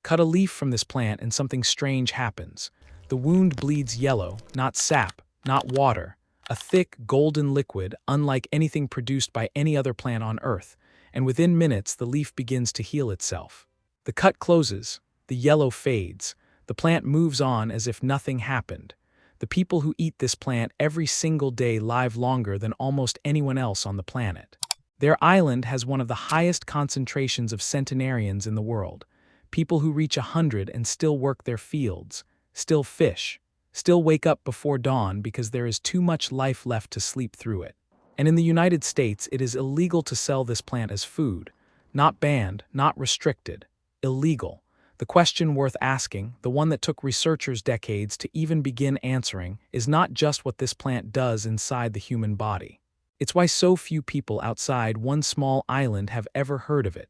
Cut a leaf from this plant and something strange happens. The wound bleeds yellow, not sap, not water, a thick, golden liquid unlike anything produced by any other plant on Earth, and within minutes the leaf begins to heal itself. The cut closes, the yellow fades, the plant moves on as if nothing happened. The people who eat this plant every single day live longer than almost anyone else on the planet. Their island has one of the highest concentrations of centenarians in the world. People who reach 100 and still work their fields, still fish, still wake up before dawn because there is too much life left to sleep through it. And in the United States, it is illegal to sell this plant as food. Not banned, not restricted. Illegal. The question worth asking, the one that took researchers decades to even begin answering, is not just what this plant does inside the human body. It's why so few people outside one small island have ever heard of it.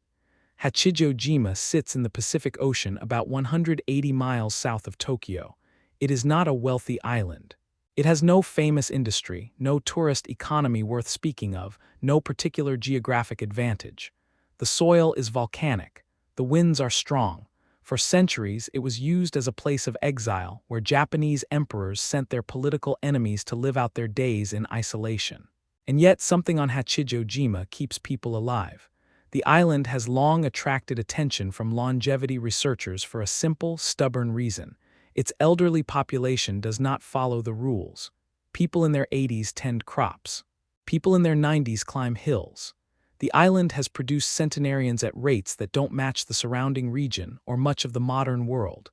Hachijojima sits in the Pacific Ocean about 180 miles south of Tokyo. It is not a wealthy island. It has no famous industry, no tourist economy worth speaking of, no particular geographic advantage. The soil is volcanic. The winds are strong. For centuries, it was used as a place of exile where Japanese emperors sent their political enemies to live out their days in isolation. And yet something on Hachijojima keeps people alive. The island has long attracted attention from longevity researchers for a simple, stubborn reason. Its elderly population does not follow the rules. People in their 80s tend crops. People in their 90s climb hills. The island has produced centenarians at rates that don't match the surrounding region or much of the modern world.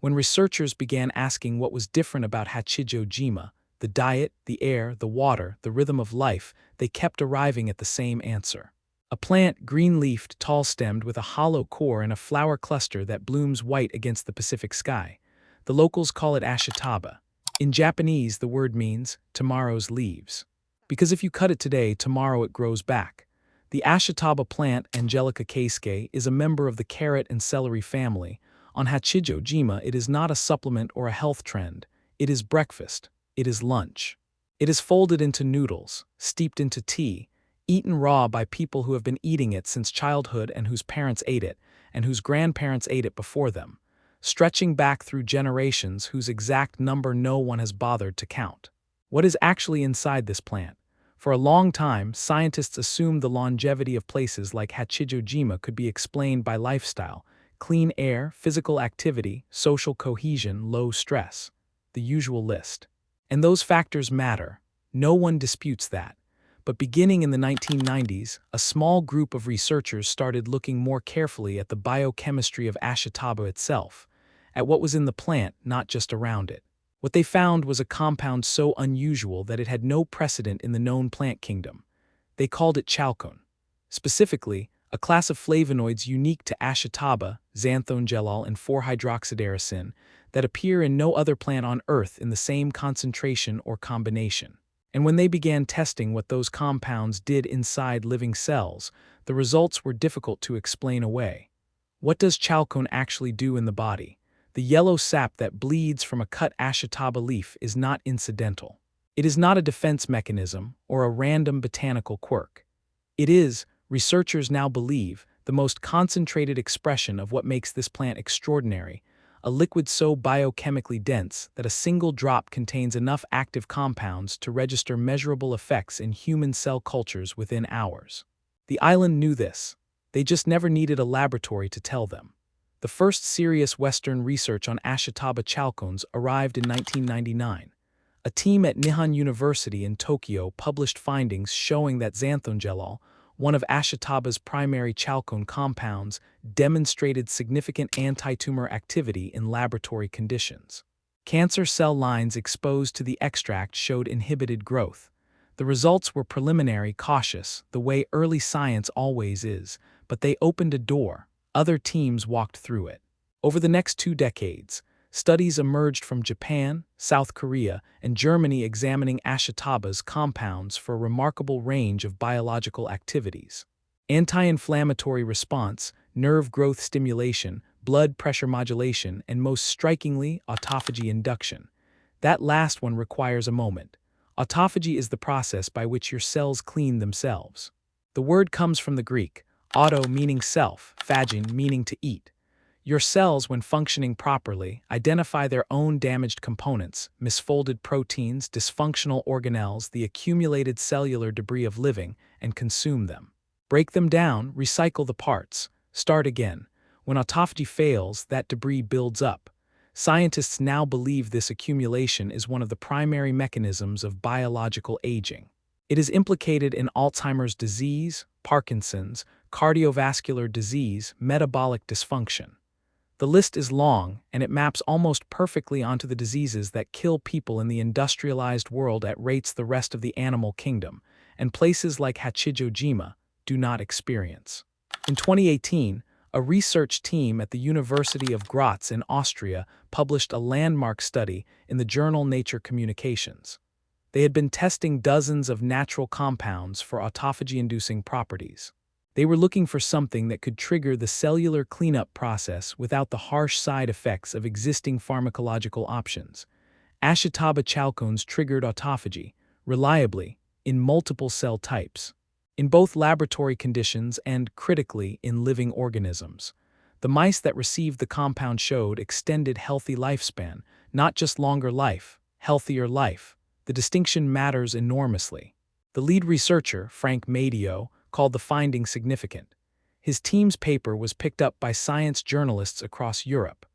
When researchers began asking what was different about Hachijojima, the diet, the air, the water, the rhythm of life, they kept arriving at the same answer. A plant, green-leafed, tall-stemmed with a hollow core and a flower cluster that blooms white against the Pacific sky. The locals call it Ashitaba. In Japanese, the word means tomorrow's leaves. Because if you cut it today, tomorrow it grows back. The Ashitaba plant, Angelica keiskei, is a member of the carrot and celery family. On Hachijojima, it is not a supplement or a health trend. It is breakfast. It is lunch. It is folded into noodles, steeped into tea, eaten raw by people who have been eating it since childhood and whose parents ate it, and whose grandparents ate it before them, stretching back through generations whose exact number no one has bothered to count. What is actually inside this plant? For a long time, scientists assumed the longevity of places like Hachijojima could be explained by lifestyle, clean air, physical activity, social cohesion, low stress. The usual list. And those factors matter. No one disputes that. But beginning in the 1990s, a small group of researchers started looking more carefully at the biochemistry of Ashitaba itself, at what was in the plant, not just around it. What they found was a compound so unusual that it had no precedent in the known plant kingdom. They called it chalcone. Specifically, a class of flavonoids unique to Ashitaba, xanthoangelol and 4-hydroxyderacin, that appear in no other plant on Earth in the same concentration or combination. And when they began testing what those compounds did inside living cells, the results were difficult to explain away. What does chalcone actually do in the body? The yellow sap that bleeds from a cut Ashitaba leaf is not incidental. It is not a defense mechanism or a random botanical quirk. It is, researchers now believe, the most concentrated expression of what makes this plant extraordinary, a liquid so biochemically dense that a single drop contains enough active compounds to register measurable effects in human cell cultures within hours. The island knew this. They just never needed a laboratory to tell them. The first serious Western research on Ashitaba chalcones arrived in 1999. A team at Nihon University in Tokyo published findings showing that xanthoangelol, one of Ashitaba's primary chalcone compounds, demonstrated significant anti-tumor activity in laboratory conditions. Cancer cell lines exposed to the extract showed inhibited growth. The results were preliminary, cautious, the way early science always is, but they opened a door. Other teams walked through it. Over the next 2 decades, studies emerged from Japan, South Korea, and Germany examining Ashitaba's compounds for a remarkable range of biological activities. Anti-inflammatory response, nerve growth stimulation, blood pressure modulation, and most strikingly, autophagy induction. That last one requires a moment. Autophagy is the process by which your cells clean themselves. The word comes from the Greek, auto meaning self, phagein meaning to eat. Your cells, when functioning properly, identify their own damaged components, misfolded proteins, dysfunctional organelles, the accumulated cellular debris of living, and consume them. Break them down, recycle the parts, start again. When autophagy fails, that debris builds up. Scientists now believe this accumulation is one of the primary mechanisms of biological aging. It is implicated in Alzheimer's disease, Parkinson's, cardiovascular disease, metabolic dysfunction. The list is long, and it maps almost perfectly onto the diseases that kill people in the industrialized world at rates the rest of the animal kingdom, and places like Ashitaba do not experience. In 2018, a research team at the University of Graz in Austria published a landmark study in the journal Nature Communications. They had been testing dozens of natural compounds for autophagy-inducing properties. They were looking for something that could trigger the cellular cleanup process without the harsh side effects of existing pharmacological options. Ashitaba chalcones triggered autophagy, reliably, in multiple cell types, in both laboratory conditions and, critically, in living organisms. The mice that received the compound showed extended healthy lifespan, not just longer life, healthier life. The distinction matters enormously. The lead researcher, Frank Madio, called the finding significant. His team's paper was picked up by science journalists across Europe.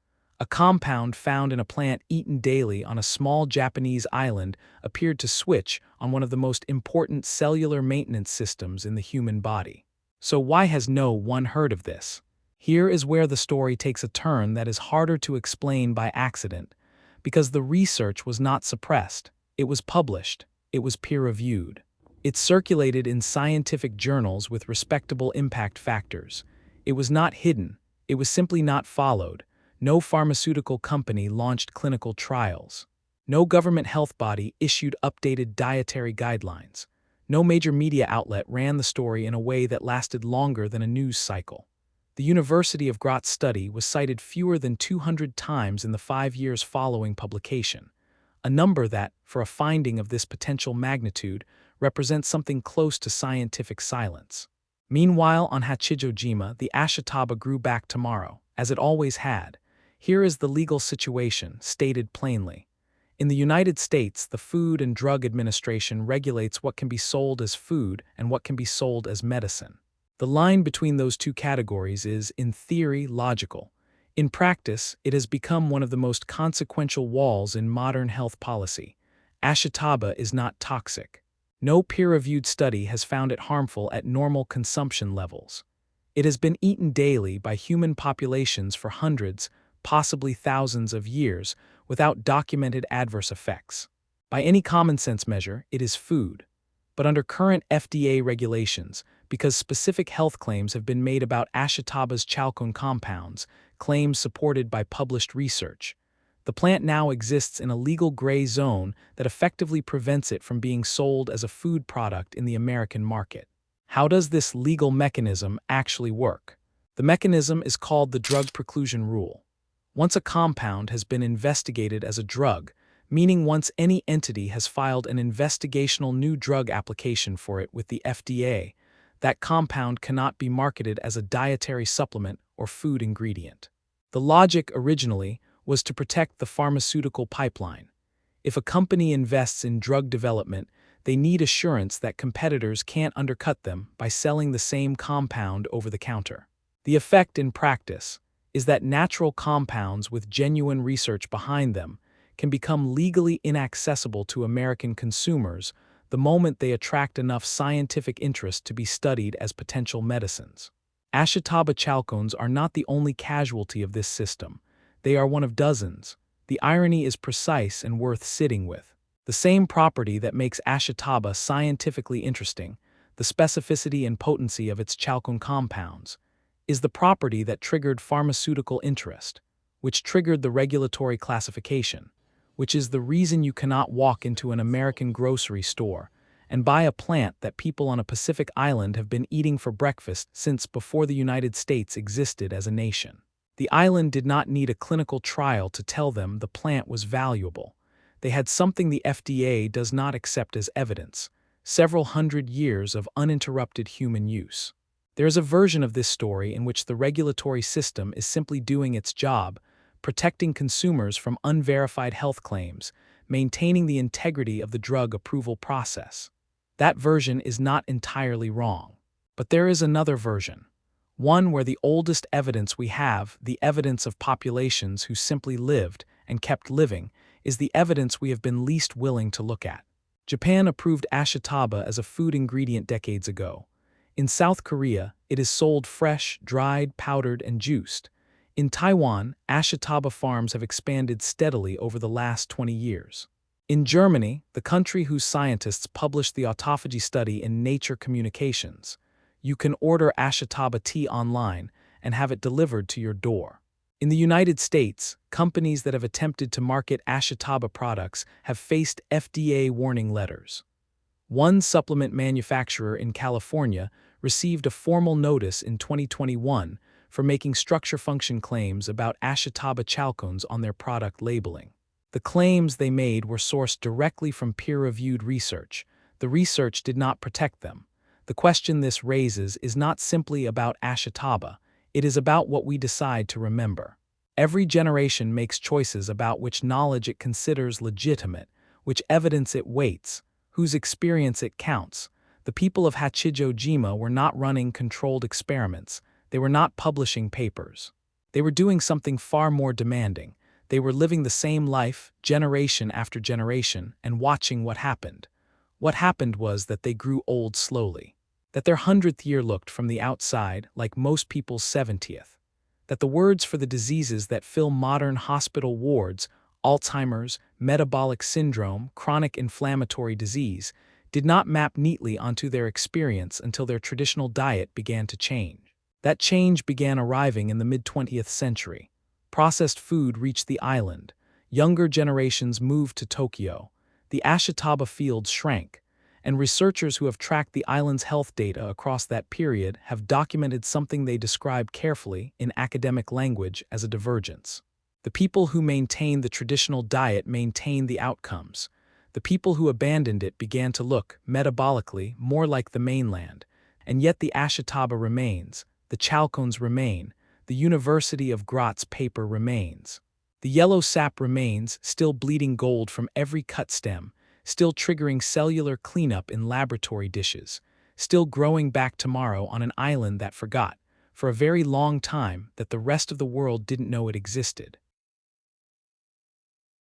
A compound found in a plant eaten daily on a small Japanese island appeared to switch on one of the most important cellular maintenance systems in the human body. So why has no one heard of this? Here is where the story takes a turn that is harder to explain by accident, because the research was not suppressed. It was published. It was peer-reviewed. It circulated in scientific journals with respectable impact factors. It was not hidden. It was simply not followed. No pharmaceutical company launched clinical trials. No government health body issued updated dietary guidelines. No major media outlet ran the story in a way that lasted longer than a news cycle. The University of Graz study was cited fewer than 200 times in the 5 years following publication, a number that, for a finding of this potential magnitude, represents something close to scientific silence. Meanwhile, on Ashitaba, the Ashitaba grew back tomorrow, as it always had. Here is the legal situation, stated plainly. In the United States, the Food and Drug Administration regulates what can be sold as food and what can be sold as medicine. The line between those two categories is, in theory, logical. In practice, it has become one of the most consequential walls in modern health policy. Ashitaba is not toxic. No peer-reviewed study has found it harmful at normal consumption levels. It has been eaten daily by human populations for hundreds, possibly thousands of years, without documented adverse effects. By any common-sense measure, it is food. But under current FDA regulations, because specific health claims have been made about Ashitaba's chalcone compounds, claims supported by published research, the plant now exists in a legal gray zone that effectively prevents it from being sold as a food product in the American market. How does this legal mechanism actually work? The mechanism is called the drug preclusion rule. Once a compound has been investigated as a drug, meaning once any entity has filed an investigational new drug application for it with the FDA, that compound cannot be marketed as a dietary supplement or food ingredient. The logic originally was to protect the pharmaceutical pipeline. If a company invests in drug development, they need assurance that competitors can't undercut them by selling the same compound over the counter. The effect in practice is that natural compounds with genuine research behind them can become legally inaccessible to American consumers the moment they attract enough scientific interest to be studied as potential medicines. Ashitaba chalcones are not the only casualty of this system. They are one of dozens. The irony is precise and worth sitting with. The same property that makes Ashitaba scientifically interesting, the specificity and potency of its chalcone compounds, is the property that triggered pharmaceutical interest, which triggered the regulatory classification, which is the reason you cannot walk into an American grocery store and buy a plant that people on a Pacific island have been eating for breakfast since before the United States existed as a nation. The island did not need a clinical trial to tell them the plant was valuable. They had something the FDA does not accept as evidence: several hundred years of uninterrupted human use. There is a version of this story in which the regulatory system is simply doing its job, protecting consumers from unverified health claims, maintaining the integrity of the drug approval process. That version is not entirely wrong. But there is another version. One where the oldest evidence we have, the evidence of populations who simply lived and kept living, is the evidence we have been least willing to look at. Japan approved Ashitaba as a food ingredient decades ago. In South Korea, it is sold fresh, dried, powdered, and juiced. In Taiwan, Ashitaba farms have expanded steadily over the last 20 years. In Germany, the country whose scientists published the autophagy study in Nature Communications, you can order Ashitaba tea online and have it delivered to your door. In the United States, companies that have attempted to market Ashitaba products have faced FDA warning letters. One supplement manufacturer in California received a formal notice in 2021 for making structure-function claims about Ashitaba chalcones on their product labeling. The claims they made were sourced directly from peer-reviewed research. The research did not protect them. The question this raises is not simply about Ashitaba, it is about what we decide to remember. Every generation makes choices about which knowledge it considers legitimate, which evidence it weights, whose experience it counts. The people of Hachijojima were not running controlled experiments. They were not publishing papers. They were doing something far more demanding. They were living the same life, generation after generation, and watching what happened. What happened was that they grew old slowly. That their 100th year looked from the outside like most people's 70th. That the words for the diseases that fill modern hospital wards, Alzheimer's, metabolic syndrome, chronic inflammatory disease, did not map neatly onto their experience until their traditional diet began to change. That change began arriving in the mid-20th century. Processed food reached the island. Younger generations moved to Tokyo. The Ashitaba fields shrank, and researchers who have tracked the island's health data across that period have documented something they describe carefully in academic language as a divergence. The people who maintained the traditional diet maintained the outcomes. The people who abandoned it began to look, metabolically, more like the mainland. And yet the Ashitaba remains, the chalcones remain, the University of Graz paper remains. The yellow sap remains, still bleeding gold from every cut stem, still triggering cellular cleanup in laboratory dishes, still growing back tomorrow on an island that forgot, for a very long time, that the rest of the world didn't know it existed.